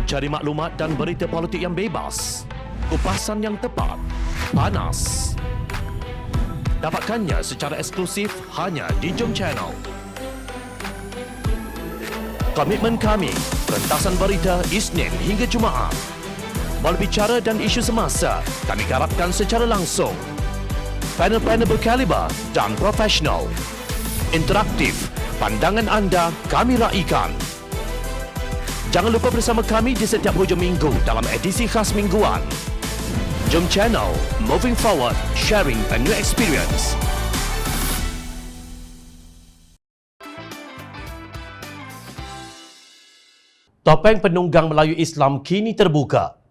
Cari maklumat dan berita politik yang bebas, kupasan yang tepat, panas. Dapatkannya secara eksklusif hanya di Jom Channel. Komitmen kami, pentasan berita Isnin hingga Jumaat. Berbicara dan isu semasa, kami garapkan secara langsung. Panel-panel berkaliber dan profesional. Interaktif, pandangan anda kami raikan. Jangan lupa bersama kami di setiap hujung minggu dalam edisi khas mingguan. Jom Channel, moving forward, sharing a new experience. Topeng penunggang Melayu Islam kini terbuka.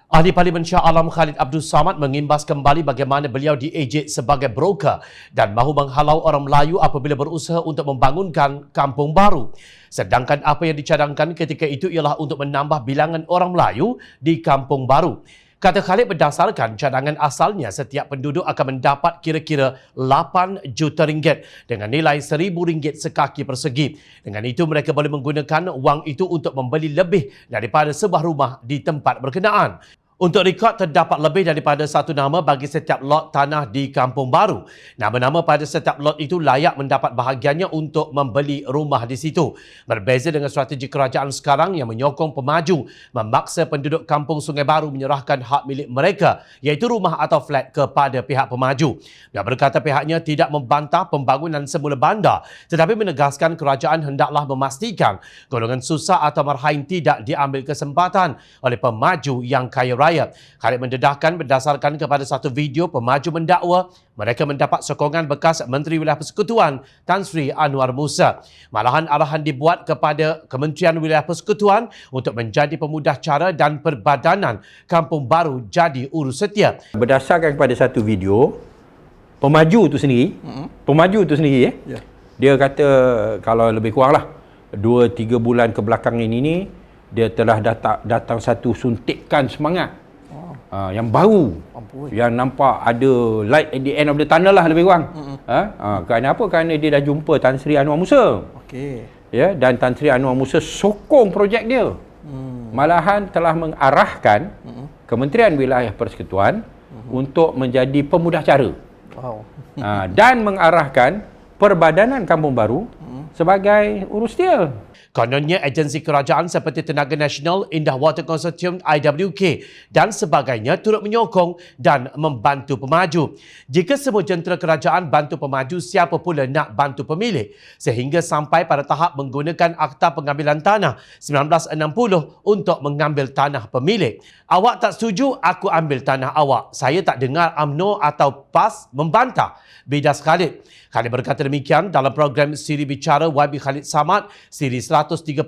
Ahli Parlimen Shah Alam Khalid Abdul Samad mengimbas kembali bagaimana beliau diejek sebagai broker dan mahu menghalau orang Melayu apabila berusaha untuk membangunkan kampung baru. Sedangkan apa yang dicadangkan ketika itu ialah untuk menambah bilangan orang Melayu di kampung baru. Kata Khalid, berdasarkan cadangan asalnya, setiap penduduk akan mendapat kira-kira 8 juta ringgit dengan nilai RM1,000 sekaki persegi. Dengan itu, mereka boleh menggunakan wang itu untuk membeli lebih daripada sebuah rumah di tempat berkenaan. Untuk rekod, terdapat lebih daripada satu nama bagi setiap lot tanah di kampung baru. Nama-nama pada setiap lot itu layak mendapat bahagiannya untuk membeli rumah di situ. Berbeza dengan strategi kerajaan sekarang yang menyokong pemaju memaksa penduduk kampung Sungai Baru menyerahkan hak milik mereka, iaitu rumah atau flat, kepada pihak pemaju. Dia berkata pihaknya tidak membantah pembangunan semula bandar, tetapi menegaskan kerajaan hendaklah memastikan golongan susah atau marhain tidak diambil kesempatan oleh pemaju yang kaya raya. Khalid mendedahkan berdasarkan kepada satu video pemaju mendakwa mereka mendapat sokongan bekas Menteri Wilayah Persekutuan Tan Sri Anwar Musa. Malahan arahan dibuat kepada Kementerian Wilayah Persekutuan untuk menjadi pemudah cara dan perbadanan kampung baru jadi urus setia. Berdasarkan kepada satu video, pemaju tu sendiri, dia kata kalau lebih kuranglah 2-3 bulan kebelakangan ini dia telah datang satu suntikan semangat yang baru, yang nampak ada light at the end of the tunnel lah lebih kurang. Kerana apa? Kerana dia dah jumpa Tan Sri Anwar Musa. Ya, dan Tan Sri Anwar Musa sokong projek dia. Malahan telah mengarahkan Kementerian Wilayah Persekutuan untuk menjadi pemudah cara. Dan mengarahkan Perbadanan Kampung Baru sebagai urus dia. Kononnya agensi kerajaan seperti Tenaga Nasional, Indah Water Consortium, IWK dan sebagainya turut menyokong dan membantu pemaju. Jika semua jentera kerajaan bantu pemaju, siapa pula nak bantu pemilik? Sehingga sampai pada tahap menggunakan Akta Pengambilan Tanah 1960 untuk mengambil tanah pemilik. Awak tak setuju, aku ambil tanah awak. Saya tak dengar UMNO atau PAS membantah, bidas Khalid. Khalid berkata demikian dalam program Siri Bicara YB Khalid Samad, Siri 136,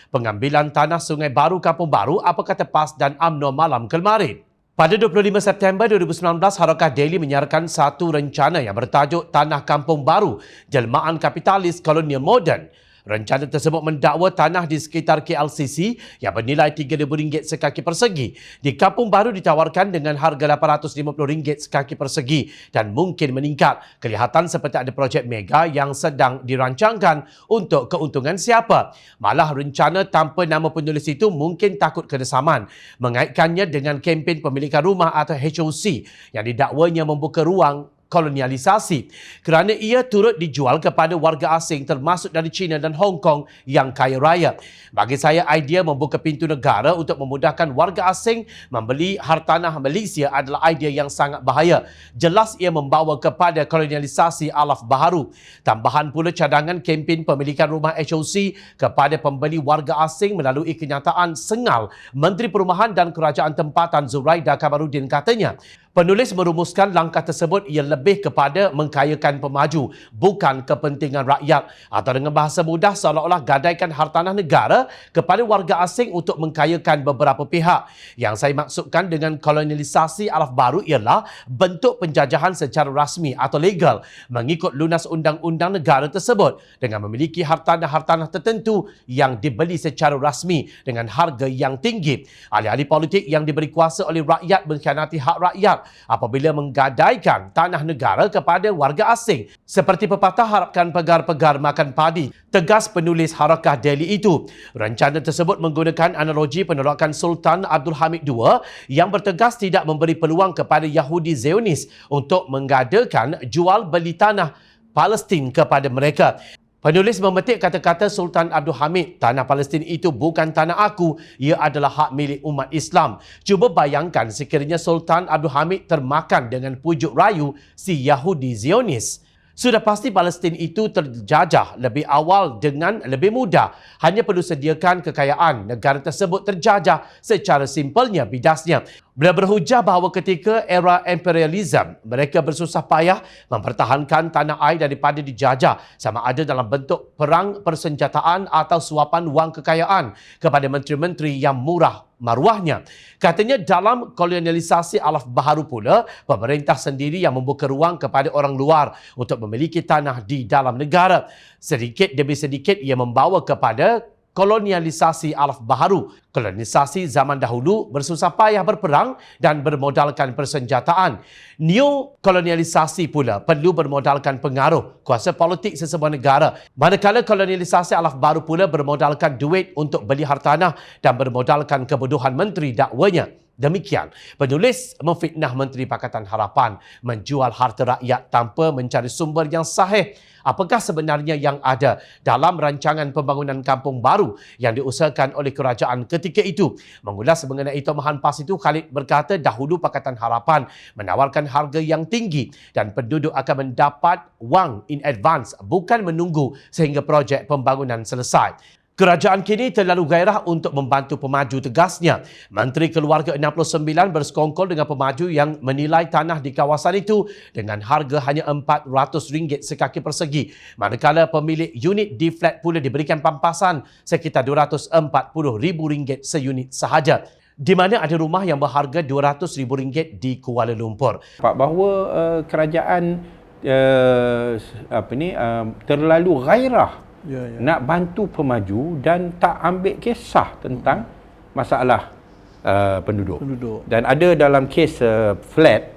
pengambilan tanah Sungai Baru Kampung Baru, apa kata PAS dan UMNO malam kemarin. Pada 25 September 2019, Harakah Daily menyiarkan satu rencana yang bertajuk Tanah Kampung Baru, Jelmaan Kapitalis Kolonial Moden. Rencana tersebut mendakwa tanah di sekitar KLCC yang bernilai RM3,000 sekaki persegi di Kampung Baru ditawarkan dengan harga RM850 sekaki persegi dan mungkin meningkat. Kelihatan seperti ada projek mega yang sedang dirancangkan untuk keuntungan siapa. Malah rencana tanpa nama penulis itu mungkin takut kena saman, mengaitkannya dengan kempen pemilikan rumah atau HOC yang didakwanya membuka ruang kolonialisasi kerana ia turut dijual kepada warga asing termasuk dari China dan Hong Kong yang kaya raya. Bagi saya, idea membuka pintu negara untuk memudahkan warga asing membeli hartanah Malaysia adalah idea yang sangat bahaya. Jelas ia membawa kepada kolonialisasi alaf baharu. Tambahan pula cadangan kempen pemilikan rumah HOC kepada pembeli warga asing melalui kenyataan sengal Menteri Perumahan dan Kerajaan Tempatan Zuraida Kamarudin katanya. Penulis merumuskan langkah tersebut ia lebih kepada mengkayakan pemaju, bukan kepentingan rakyat. Atau dengan bahasa mudah, seolah-olah gadaikan hartanah negara kepada warga asing untuk mengkayakan beberapa pihak. Yang saya maksudkan dengan kolonialisasi alaf baru ialah bentuk penjajahan secara rasmi atau legal mengikut lunas undang-undang negara tersebut dengan memiliki hartanah-hartanah tertentu yang dibeli secara rasmi dengan harga yang tinggi. Ahli-ahli politik yang diberi kuasa oleh rakyat mengkhianati hak rakyat apabila menggadaikan tanah negara kepada warga asing. Seperti pepatah harapkan pegar-pegar makan padi, tegas penulis Harakah Daily itu. Rencana tersebut menggunakan analogi penolakan Sultan Abdul Hamid II yang bertegas tidak memberi peluang kepada Yahudi Zionis untuk mengadakan jual beli tanah Palestin kepada mereka. Penulis memetik kata-kata Sultan Abdul Hamid, tanah Palestin itu bukan tanah aku, ia adalah hak milik umat Islam. Cuba bayangkan sekiranya Sultan Abdul Hamid termakan dengan pujuk rayu si Yahudi Zionis. Sudah pasti Palestin itu terjajah lebih awal dengan lebih mudah. Hanya perlu sediakan kekayaan. Negara tersebut terjajah secara simpelnya bidasnya. Beliau berhujah bahawa ketika era imperialism, mereka bersusah payah mempertahankan tanah air daripada dijajah, sama ada dalam bentuk perang persenjataan atau suapan wang kekayaan kepada menteri-menteri yang murah maruahnya. Katanya dalam kolonialisasi alaf baharu pula, pemerintah sendiri yang membuka ruang kepada orang luar untuk memiliki tanah di dalam negara. Sedikit demi sedikit ia membawa kepada kolonialisasi alaf baharu. Kolonialisasi zaman dahulu bersusah payah berperang dan bermodalkan persenjataan. Neo-kolonialisasi pula perlu bermodalkan pengaruh, kuasa politik sesebuah negara. Manakala kolonialisasi alaf baru pula bermodalkan duit untuk beli hartanah dan bermodalkan kebodohan menteri dakwanya. Demikian, penulis memfitnah Menteri Pakatan Harapan menjual harta rakyat tanpa mencari sumber yang sahih. Apakah sebenarnya yang ada dalam rancangan pembangunan kampung baru yang diusahakan oleh kerajaan ketika itu? Mengulas mengenai tomahan PAS itu, Khalid berkata dahulu Pakatan Harapan menawarkan harga yang tinggi dan penduduk akan mendapat wang in advance, bukan menunggu sehingga projek pembangunan selesai. Kerajaan kini terlalu gairah untuk membantu pemaju, tegasnya. Menteri Keluarga 69 bersekongkol dengan pemaju yang menilai tanah di kawasan itu dengan harga hanya RM400 sekaki persegi. Manakala pemilik unit D-flat pula diberikan pampasan sekitar RM240,000 seunit sahaja. Di mana ada rumah yang berharga RM200,000 di Kuala Lumpur. Bahawa kerajaan terlalu gairah nak bantu pemaju dan tak ambil kisah tentang masalah penduduk. Dan ada dalam kes flat,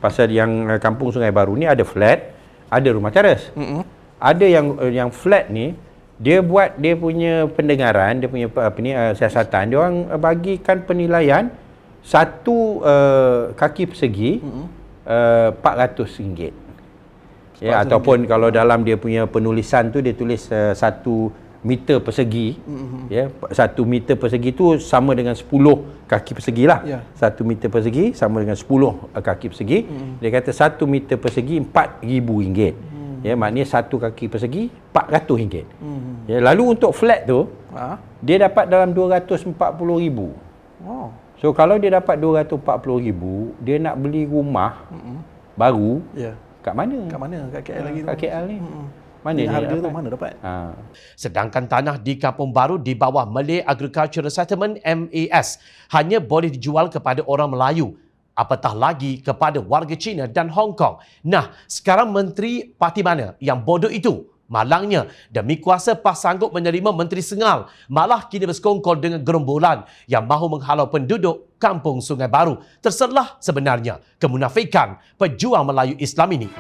pasal yang Kampung Sungai Baru ni ada flat, ada rumah teres. Ada yang flat ni dia buat dia punya pendengaran, dia punya siasatan, dia orang bagikan penilaian satu kaki persegi RM400. Ya, ataupun kalau dalam dia punya penulisan tu dia tulis 1 meter persegi, ya, 1 meter persegi tu sama dengan 10 kaki persegi lah. 1 meter persegi sama dengan 10 kaki persegi. Dia kata 1 meter persegi RM4,000. Ya, maknanya 1 kaki persegi RM400. Ya, lalu untuk flat tu dia dapat dalam RM240,000. So kalau dia dapat RM240,000, dia nak beli rumah baru. Kat mana? Kat KL lagi tu. Kat KL ni. Mana ni dia harga dapat? tu mana dapat? Sedangkan tanah di Kampung Baru di bawah Malay Agricultural Settlement MAS hanya boleh dijual kepada orang Melayu, apatah lagi kepada warga Cina dan Hong Kong. Nah, sekarang menteri parti mana yang bodoh itu? Malangnya, demi kuasa PAS sanggup menerima Menteri Sengal, malah kini bersekongkol dengan gerombolan yang mahu menghalau penduduk Kampung Sungai Baru. Terserlah sebenarnya kemunafikan pejuang Melayu Islam ini.